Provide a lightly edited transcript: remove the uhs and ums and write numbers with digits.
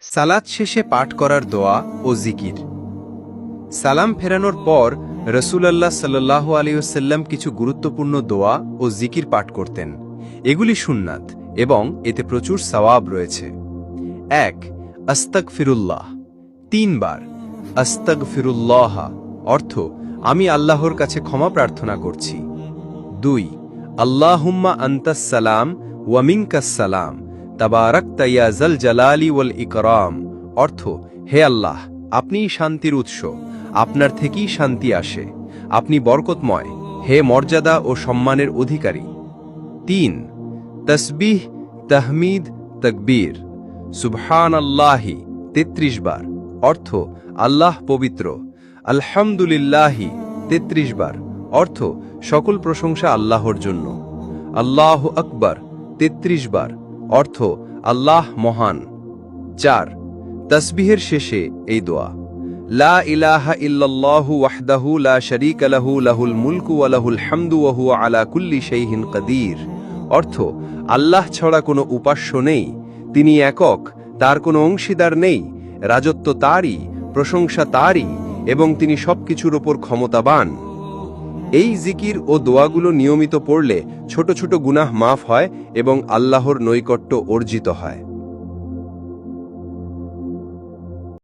সালাত শেষে পাঠ করার দোয়া ও জিকির। সালাম ফেরানোর পর রসুলাল্লাহ সাল্লাল্লাহু আলাইহি ওয়াসাল্লাম কিছু গুরুত্বপূর্ণ দোয়া ও জিকির পাঠ করতেন। এগুলি সুন্নাত এবং এতে প্রচুর সওয়াব রয়েছে। ১. আস্তাগফিরুল্লাহ ৩ বার। আস্তাগফিরুল্লাহ অর্থ আমি আল্লাহর কাছে ক্ষমা প্রার্থনা করছি। ২. আল্লাহুম্মা আনতাস সালাম ওয়া মিনকাস সালাম তাবারাকতা ইয়া যাল জালালি ওয়াল ইকরাম অর্থ হে আল্লাহ, আপনিই শান্তির উৎস, আপনার থেকেই শান্তি আসে, আপনি বরকতময়, হে মর্যাদা ও সম্মানের অধিকারী। ৩. তসবিহ তাহমিদ তাকবীর সুবহানাল্লাহি ৩৩ বার অর্থ আল্লাহ পবিত্র। আলহামদুলিল্লাহি ৩৩ বার অর্থ সকল প্রশংসা আল্লাহর জন্য। আল্লাহু আকবার ৩৩ বার অর্থ আল্লাহ মহান। ৪. তসবিহের শেষে এই দোয়া, লা ইলাহা ইল্লাল্লাহু ওয়াহদাহু লা শারীকা লাহু লাহুল মুলকু ওয়া লাহুল হামদু ওয়া হুয়া আলা কুল্লি শাইইন কাদির অর্থ আল্লাহ ছাড়া কোনো উপাস্য নেই, তিনি একক, তার কোনো অংশীদার নেই, রাজত্ব তারই, প্রশংসা তারই এবং তিনি সবকিছুর ওপর ক্ষমতাবান। এই জিকির ও দোয়াগুলো নিয়মিত পড়লে ছোট ছোট গুনাহ মাফ হয় এবং আল্লাহর নৈকট্য অর্জিত হয়।